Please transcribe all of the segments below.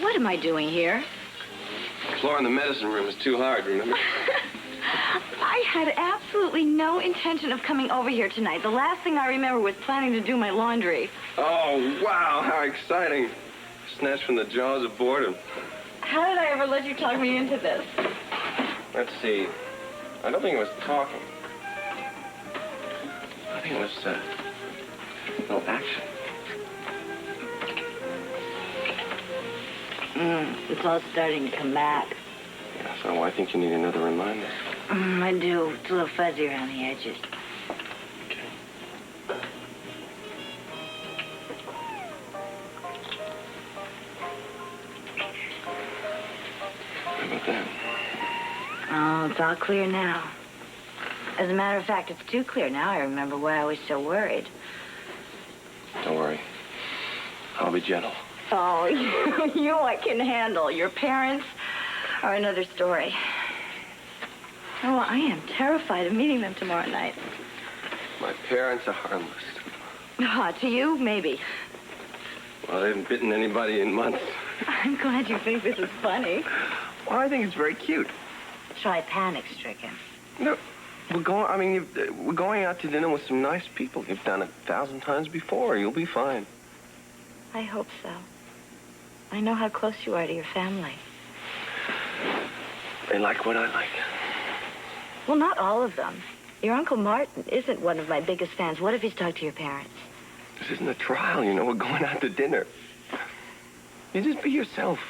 What am I doing here? The floor in the medicine room is too hard, remember? I had absolutely no intention of coming over here tonight. The last thing I remember was planning to do my laundry. Oh, wow, how exciting. Snatched from the jaws of boredom. How did I ever let you talk me into this? Let's see. I don't think it was talking. I think it was, no action. It's all starting to come back. Yeah, so I think you need another reminder. I do. It's a little fuzzy around the edges. Okay. How about that? Oh, it's all clear now. As a matter of fact, it's too clear now. I remember why I was so worried. Don't worry. I'll be gentle. Oh, you I can handle. Your parents are another story. Oh, I am terrified of meeting them tomorrow night. My parents are harmless. To you, maybe. Well, they haven't bitten anybody in months. I'm glad you think this is funny. Well, I think it's very cute. Try panic-stricken. No, we're going out to dinner with some nice people. You've done it 1,000 times before. You'll be fine. I hope so. I know how close you are to your family. They like what I like. Well, not all of them. Your Uncle Martin isn't one of my biggest fans. What if he's talked to your parents? This isn't a trial, you know. We're going out to dinner. You just be yourself.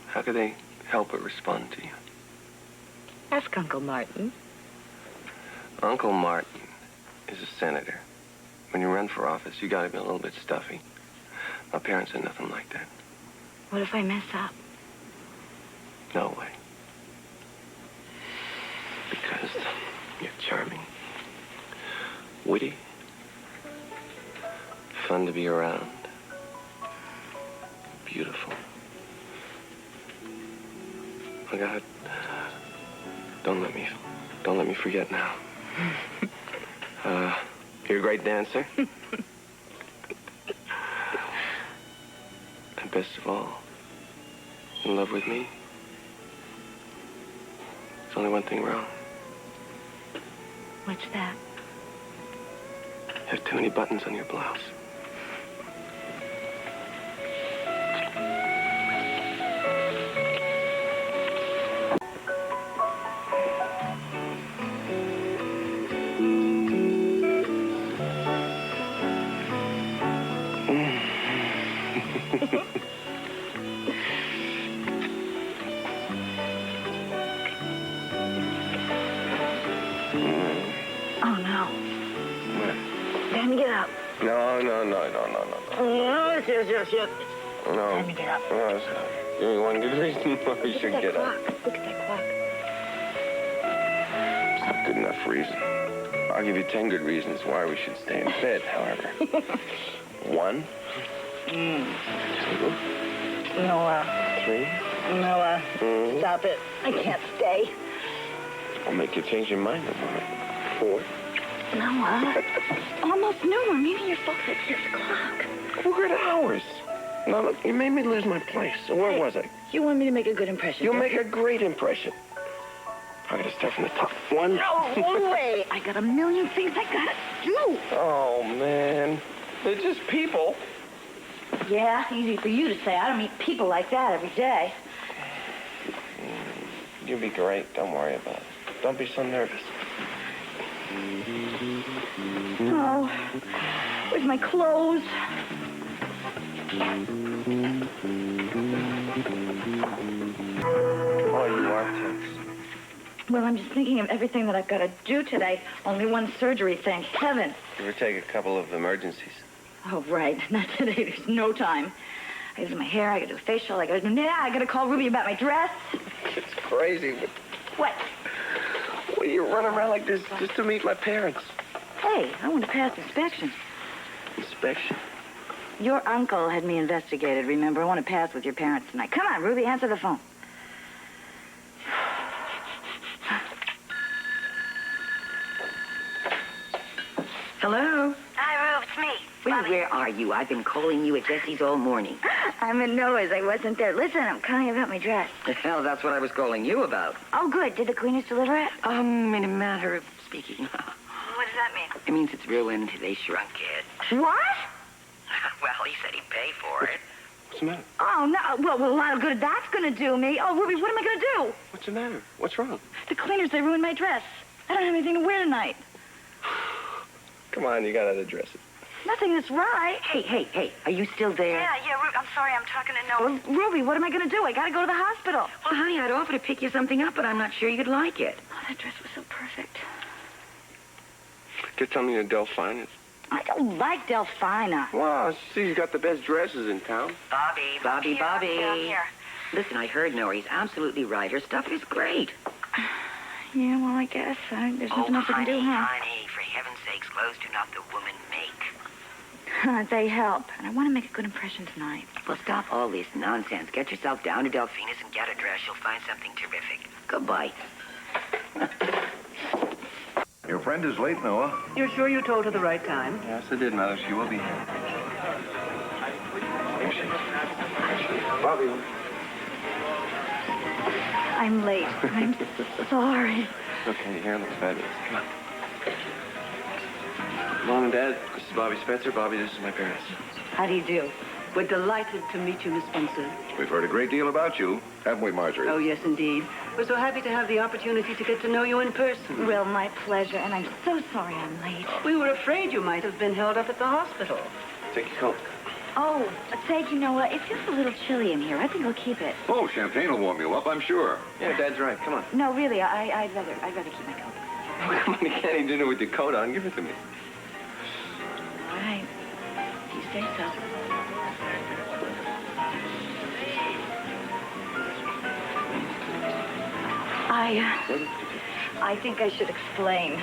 How could they help but respond to you? Ask Uncle Martin. Uncle Martin is a senator. When you run for office, you gotta be a little bit stuffy. My parents are nothing like that. What if I mess up? No way. Because you're charming, witty, fun to be around, beautiful. Oh, God, don't let me forget now. You're a great dancer. And best of all, in love with me. There's only one thing wrong. What's that? You have too many buttons on your blouse. Oh, no. What? Time to get up. No. Yes. No. Time to get up. No, it's not. Give me one good reason why we should get up. Look at that clock. It's not good enough reason. I'll give you 10 good reasons why we should stay in bed, however. 1. 2. Noah. 3. Noah. Stop it. I can't stay. I'll make you change your mind in a moment. 4. Noah. Almost noon. We're meeting your folks at 6 o'clock. We're good hours. Now, look, you made me lose my place. So where was I? You want me to make a good impression. You'll make a great impression. I gotta start from the top. 1. No way. I got a million things I gotta do. Oh, man. They're just people. Yeah, easy for you to say. I don't meet people like that every day. You'll be great. Don't worry about it. Don't be so nervous. Oh, where's my clothes? Oh, you are tense. Well, I'm just thinking of everything that I've got to do today. Only one surgery, thank heaven. You ever take a couple of emergencies? Oh, right. Not today. There's no time. I gotta do my hair. I gotta do a facial. I gotta call Ruby about my dress. It's crazy, but What? what are you running around like this just to meet my parents? Hey, I want to pass inspection. Inspection? Your uncle had me investigated, remember? I want to pass with your parents tonight. Come on, Ruby, answer the phone. Hello? Hi, Rube, it's me. Well, Bobbi. we're are you? I've been calling you at Jesse's all morning. I'm in Noah's. I wasn't there. Listen, I'm calling about my dress. Hell, that's what I was calling you about. Oh, good. Did the cleaners deliver it? In a matter of speaking. What does that mean? It means it's ruined. They shrunk it. What? Well, he said he'd pay for it. What's the matter? Oh, no. Well, a lot of good that's going to do me. Oh, Ruby, what am I going to do? What's the matter? What's wrong? The cleaners, they ruined my dress. I don't have anything to wear tonight. Come on, you gotta dress it. Nothing is right. Hey, are you still there? Yeah, Ruby, I'm sorry. I'm talking to Noah. Well, Ruby, what am I going to do? I got to go to the hospital. Well, honey, I'd offer to pick you something up, but I'm not sure you'd like it. Oh, that dress was so perfect. Just tell me you're Delphine. I don't like Delphina. Wow, she's got the best dresses in town. Bobby. Listen, I heard Nori's absolutely right. Her stuff is great. Yeah, well, I guess. There's nothing else I can do, huh? honey, for heaven's sakes, clothes do not the woman make. They help, and I want to make a good impression tonight. Well, stop all this nonsense. Get yourself down to Delphina's and get a dress. You'll find something terrific. Goodbye. Your friend is late, Noah. You're sure you told her the right time? Yes, I did, Mother. She will be here. Here she is. Bobby. I'm late. I'm sorry. Okay, your hair looks fabulous. Come on. Mom and Dad, this is Bobby Spencer. Bobby, this is my parents. How do you do? We're delighted to meet you, Miss Spencer. We've heard a great deal about you, haven't we, Marjorie? Oh, yes, indeed. We're so happy to have the opportunity to get to know you in person. Well, my pleasure, and I'm so sorry I'm late. We were afraid you might have been held up at the hospital. Take your coat. Oh, thank you, Noah. It feels a little chilly in here. I think I'll keep it. Oh, champagne will warm you up, I'm sure. Yeah, Dad's right. Come on. No, really, I'd rather keep my coat. Oh, come on, you can't eat dinner with your coat on. Give it to me. All right. If you say so. I think I should explain.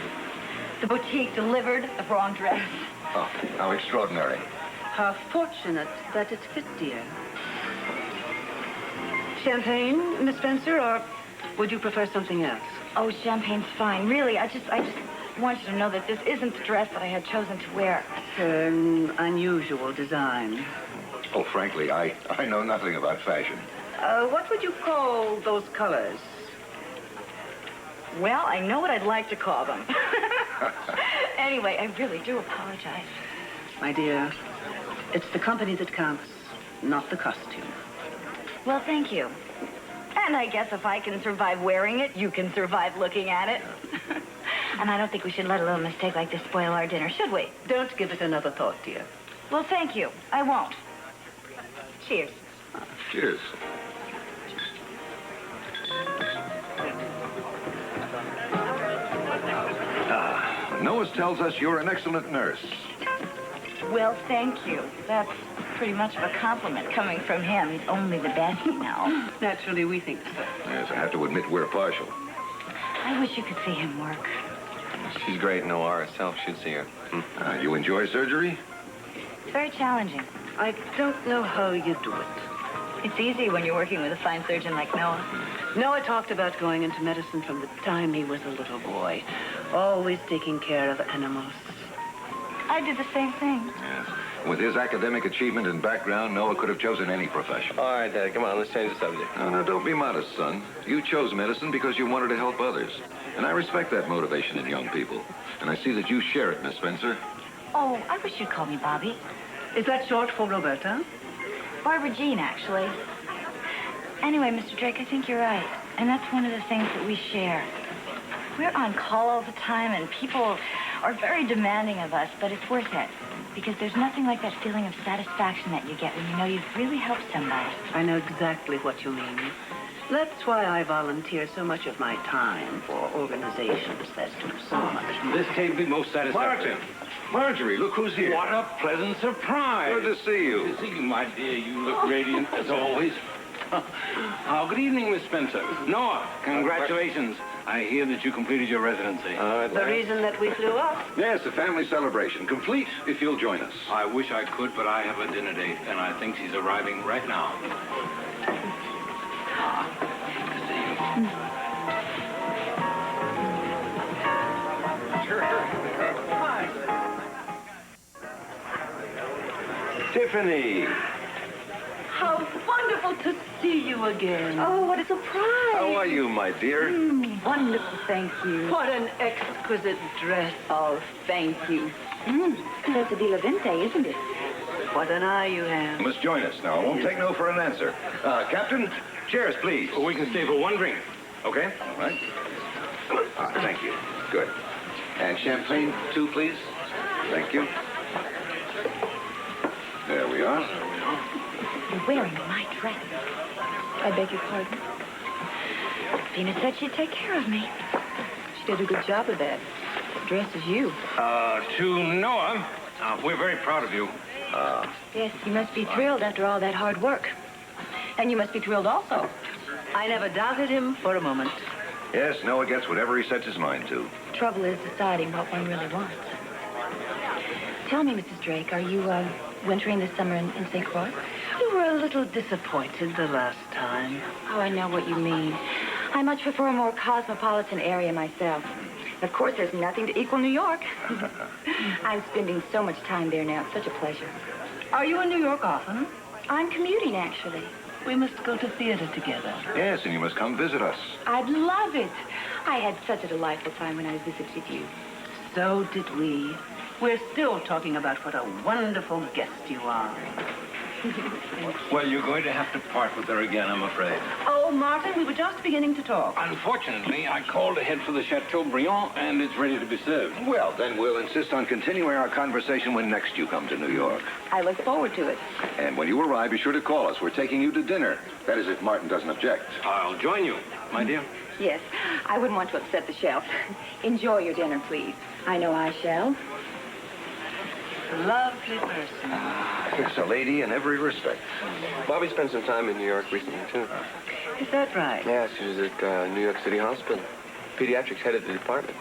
The boutique delivered the wrong dress. Oh, how extraordinary. How fortunate that it fit, dear. Champagne, Miss Spencer, or would you prefer something else? Oh, champagne's fine. Really, I just want you to know that this isn't the dress that I had chosen to wear. An unusual design. Oh, frankly, I know nothing about fashion. What would you call those colors? Well, I know what I'd like to call them. Anyway, I really do apologize. My dear, it's the company that counts, not the costume. Well, thank you. And I guess if I can survive wearing it, you can survive looking at it. And I don't think we should let a little mistake like this spoil our dinner, should we? Don't give it another thought, dear. Well, thank you. I won't. Cheers. Cheers. Noah tells us you're an excellent nurse. Well, thank you. That's pretty much of a compliment coming from him. He's only the best, you know. Naturally, we think so. Yes, I have to admit we're partial. I wish you could see him work. She's great. Noah herself should see her. You enjoy surgery? It's very challenging. I don't know how you do it. It's easy when you're working with a fine surgeon like Noah. Noah talked about going into medicine from the time he was a little boy. Always taking care of animals. I did the same thing. Yes. With his academic achievement and background, Noah could have chosen any profession. All right, Dad, come on. Let's change the subject. No, don't be modest, son. You chose medicine because you wanted to help others. And I respect that motivation in young people. And I see that you share it, Miss Spencer. Oh, I wish you'd call me Bobby. Is that short for Roberta? Barbara Jean, actually. Anyway, Mr. Drake, I think you're right. And that's one of the things that we share. We're on call all the time, and people are very demanding of us, but it's worth it. Because there's nothing like that feeling of satisfaction that you get when you know you've really helped somebody. I know exactly what you mean. That's why I volunteer so much of my time for organizations that do so much. This can't be most satisfactory. Marjorie, look who's here. What a pleasant surprise. Good to see you. Good to see you, my dear. You look radiant as always. Oh, good evening, Miss Spencer. Noah, congratulations. I hear that you completed your residency. The reason that we flew up. Yes, a family celebration. Complete, if you'll join us. I wish I could, but I have a dinner date, and I think she's arriving right now. Tiffany! How wonderful to see you again. Oh, what a surprise. How are you, my dear? Wonderful, thank you. What an exquisite dress. Oh, thank you. That's a di la vente, isn't it? What an eye you have. You must join us now. I won't take no for an answer. Captain, chairs, please. We can stay for one drink. Okay, all right. Thank you. Good. And champagne, too, please. Thank you. There we are. You're wearing my dress. I beg your pardon? Tina said she'd take care of me. She did a good job of that. The dress is you. To Noah, we're very proud of you. Yes, you must be thrilled after all that hard work. And you must be thrilled also. I never doubted him for a moment. Yes, Noah gets whatever he sets his mind to. Trouble is deciding what one really wants. Tell me, Mrs. Drake, are you wintering this summer in St. Croix? You were a little disappointed the last time. Oh, I know what you mean. I much prefer a more cosmopolitan area myself. Of course, there's nothing to equal New York. I'm spending so much time there now. It's such a pleasure. Are you in New York often? I'm commuting, actually. We must go to theater together. Yes, and you must come visit us. I'd love it. I had such a delightful time when I visited you. So did we. We're still talking about what a wonderful guest you are. Well, you're going to have to part with her again, I'm afraid. Oh, Martin, we were just beginning to talk. Unfortunately, I called ahead for the Chateaubriand, and it's ready to be served. Well, then we'll insist on continuing our conversation when next you come to New York. I look forward to it. And when you arrive, be sure to call us. We're taking you to dinner. That is, if Martin doesn't object. I'll join you, my dear. Yes, I wouldn't want to upset the chef. Enjoy your dinner, please. I know I shall. Lovely person. It's a lady in every respect. Bobby spent some time in New York recently, too. Is that right? Yeah, she was at New York City Hospital. Pediatrics head of the department.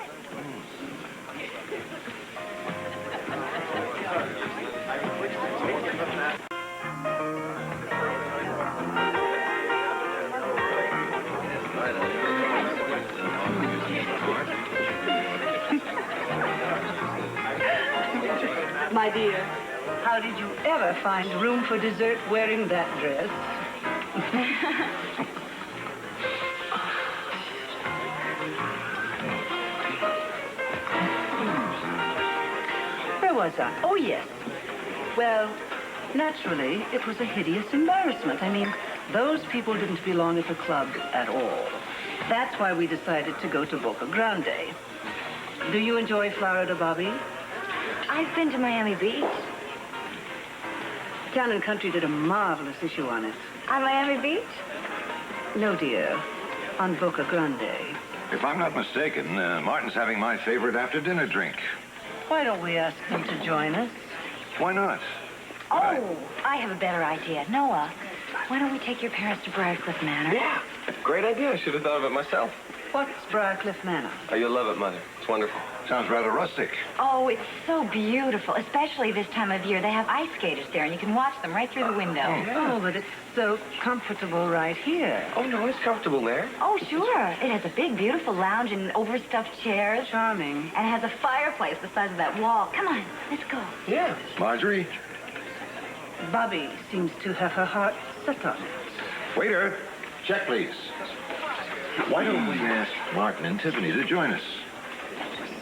My dear, how did you ever find room for dessert wearing that dress? Where was I? Oh, yes. Well, naturally, it was a hideous embarrassment. I mean, those people didn't belong at the club at all. That's why we decided to go to Boca Grande. Do you enjoy Florida, Bobby? I've been to Miami Beach. Town and Country did a marvelous issue on it. On Miami Beach? No, dear. On Boca Grande. If I'm not mistaken, Martin's having my favorite after-dinner drink. Why don't we ask them to join us? Why not? Oh, I have a better idea. Noah, why don't we take your parents to Briarcliff Manor? Yeah, great idea. I should have thought of it myself. What's Briarcliff Manor? Oh, you'll love it, Mother. It's wonderful. Sounds rather rustic. Oh, it's so beautiful, especially this time of year. They have ice skaters there, and you can watch them right through the window. Oh, but it's so comfortable right here. Oh, no, it's comfortable there. Oh, sure. It has a big, beautiful lounge and overstuffed chairs. Charming. And it has a fireplace the size of that wall. Come on, let's go. Yeah. Marjorie, Bobby seems to have her heart set on it. waiter, check, please. Why don't we ask Martin and Tiffany to join us?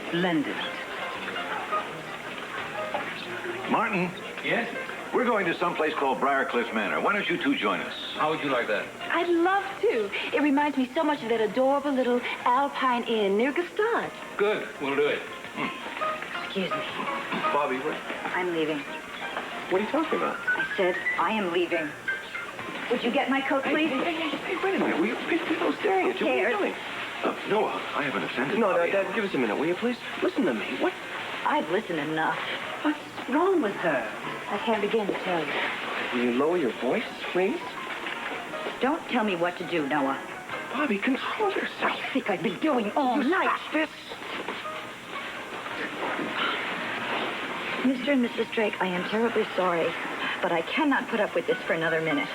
Splendid. Martin, Yes? we're going to someplace called Briarcliff Manor. Why don't you two join us? How would you like that? I'd love to. It reminds me so much of that adorable little Alpine Inn near Gstaad. Good. We'll do it. Excuse me. Bobby, what I'm leaving. are you talking about? I said I am leaving. Would you get my coat, please? Hey, wait a minute. Will you people staring at you? What are you doing? Noah, I haven't offended No, Bobby. Dad, give us a minute, will you, please? Listen to me. What? I've listened enough. What's wrong with her? I can't begin to tell you. Will you lower your voice, please? Don't tell me what to do, Noah. Bobby, control yourself. I think I've been doing all night. This. Mr. and Mrs. Drake, I am terribly sorry, but I cannot put up with this for another minute.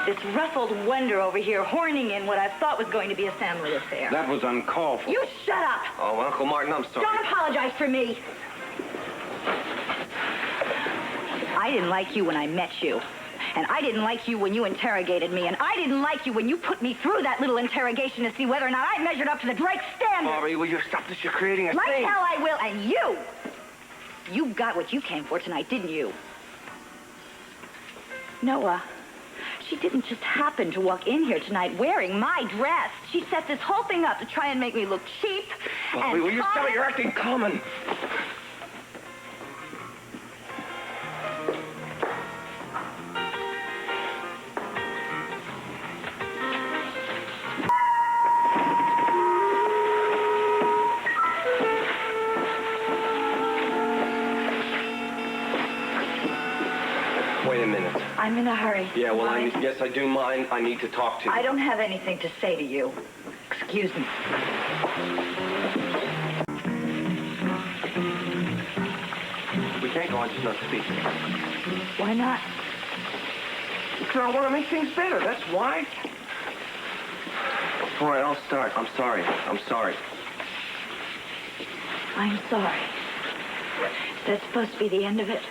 This ruffled wonder over here horning in what I thought was going to be a family affair. That was uncalled for. You shut up! Oh, Uncle Martin, I'm sorry. Don't apologize for me. I didn't like you when I met you. And I didn't like you when you interrogated me. And I didn't like you when you put me through that little interrogation to see whether or not I measured up to the Drake standard. Bobbi, will you stop this? You're creating a Like scene. hell I will. And you got what you came for tonight, didn't you? Noah, she didn't just happen to walk in here tonight wearing my dress. She set this whole thing up to try and make me look cheap. Bobbi, and will you stop common. it? You're acting common. Wait a minute. I'm in a hurry. Yeah, well, Why? yes, I do mind. I need to talk to you. I don't have anything to say to you. Excuse me. We can't go on just not speaking. Why not? Because I want to make things better. That's why. Before I all start, I'm sorry. I'm sorry. I'm sorry. Is that supposed to be the end of it?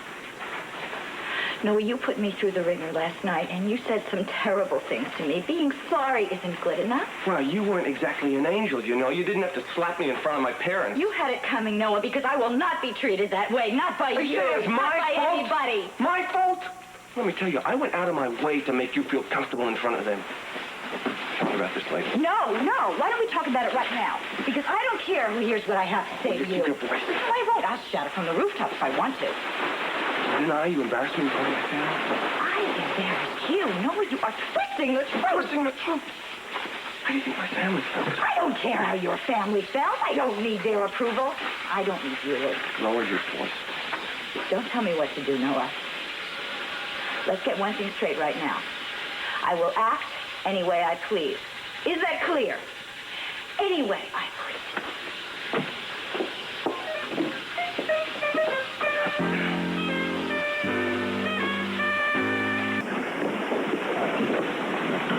Noah, you put me through the ringer last night, and you said some terrible things to me. Being sorry isn't good enough. Well, you weren't exactly an angel, you know. You didn't have to slap me in front of my parents. You had it coming, Noah, because I will not be treated that way. Not by Are you you. saying it's Not my by fault? anybody. My fault? Let me tell you, I went out of my way to make you feel comfortable in front of them. Talk about this later. No. Why don't we talk about it right now? Because I don't care who hears what I have to say to you. Keep your voice. No, I won't. I'll shout it from the rooftop if I want to. Deny you embarrassed me in front of my family? I embarrassed you. Noah, you are twisting the truth. Twisting the truth. How do you think my family felt? I don't care how your family felt. I don't need their approval. I don't need yours. Lower your voice. Don't tell me what to do, Noah. Let's get one thing straight right now. I will act any way I please. Is that clear? Any way I please.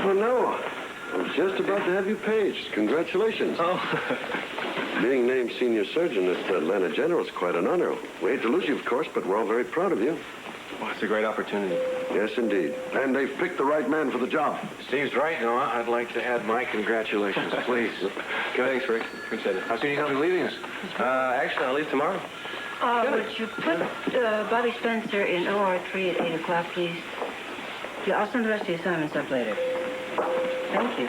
Oh, no. I was just about to have you paged. Congratulations. Oh. Being named senior surgeon at Atlanta General is quite an honor. We hate to lose you, of course, but we're all very proud of you. Well, it's a great opportunity. Yes, indeed. And they've picked the right man for the job. Steve's right, Noah. I'd like to add my congratulations, please. Thanks, Rick. Appreciate it. How soon are you going to be leaving us? Actually, I'll leave tomorrow. Would you put Bobby Spencer in OR 3 at 8 o'clock, please? Yeah, I'll send the rest of the assignments up later. Thank you.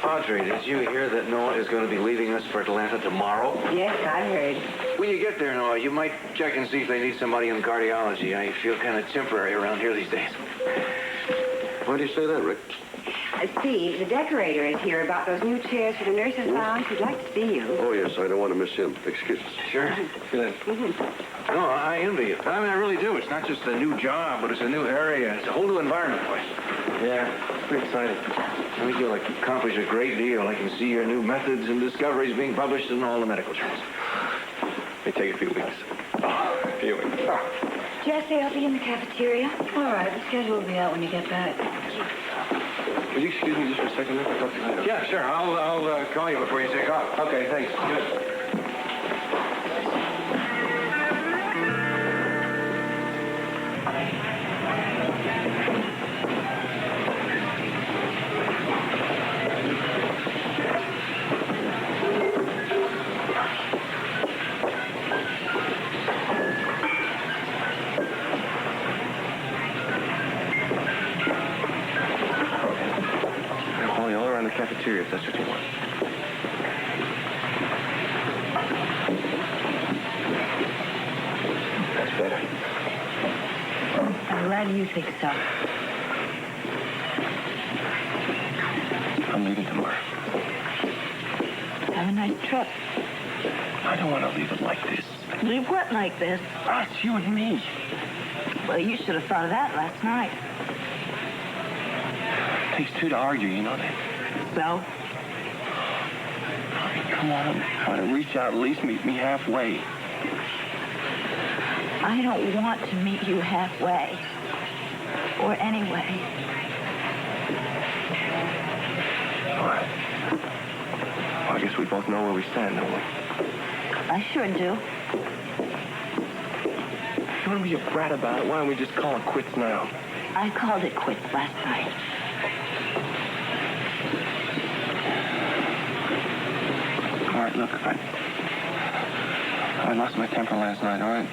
Audrey, did you hear that Noah is going to be leaving us for Atlanta tomorrow? Yes, I heard. When you get there, Noah, you might check and see if they need somebody in cardiology. I feel kind of temporary around here these days. Why do you say that, Rick? Steve, the decorator is here about those new chairs for the nurses' lounge. He'd like to see you. Oh, yes, I don't want to miss him. Excuse us. Sure. Good. No, I envy you. I mean, I really do. It's not just a new job, but it's a new area. It's a whole new environment for you. Yeah, pretty exciting. I think you'll accomplish a great deal. I can see your new methods and discoveries being published in all the medical journals. May take a few weeks. A few weeks. Jesse, I'll be in the cafeteria. All right, the schedule will be out when you get back. Would you excuse me just for a second? I'll talk to you later. Yeah, sure. I'll call you before you take off. Okay, thanks. Good. I'll follow you all around the cafeteria if that's what you want. That's better. I'm glad you think so. I'm leaving tomorrow. Have a nice trip. I don't want to leave it like this. Leave what like this? Us, you and me. Well, you should have thought of that last night. It takes two to argue, you know that? So? Come on. Try to reach out, at least meet me halfway. I don't want to meet you halfway. Or anyway. All right. Well, I guess we both know where we stand, don't we? I sure do. don't be a brat about it. Why don't we just call it quits now? I called it quits last night. All right, look, I lost my temper last night, all right?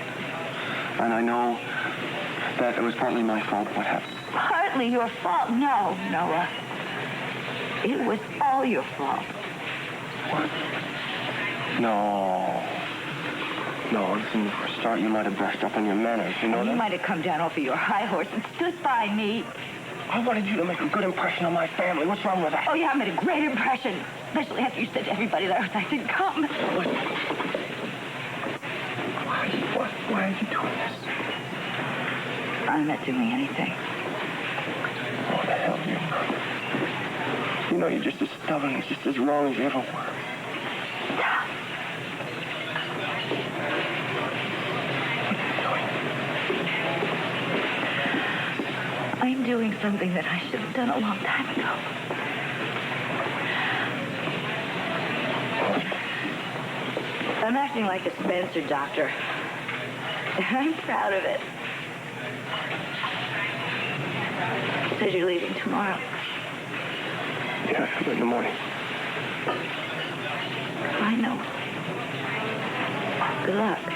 And I know that it was partly my fault what happened. Partly your fault? No, Noah. It was all your fault. What? No. No, listen, for a start, you might have brushed up on your manners. You know that? You might have come down off of your high horse and stood by me. I wanted you to make a good impression on my family. What's wrong with that? Oh, yeah, I made a great impression. Especially after you said to everybody that I didn't come. Why are you doing this? I'm not doing anything. What the hell you? You know, you're just as stubborn and just as wrong as you ever were. I'm doing something that I should have done a long time ago. I'm acting like a Spencer doctor. And I'm proud of it. Says you're leaving tomorrow. Yeah, in the morning. I know. Good luck.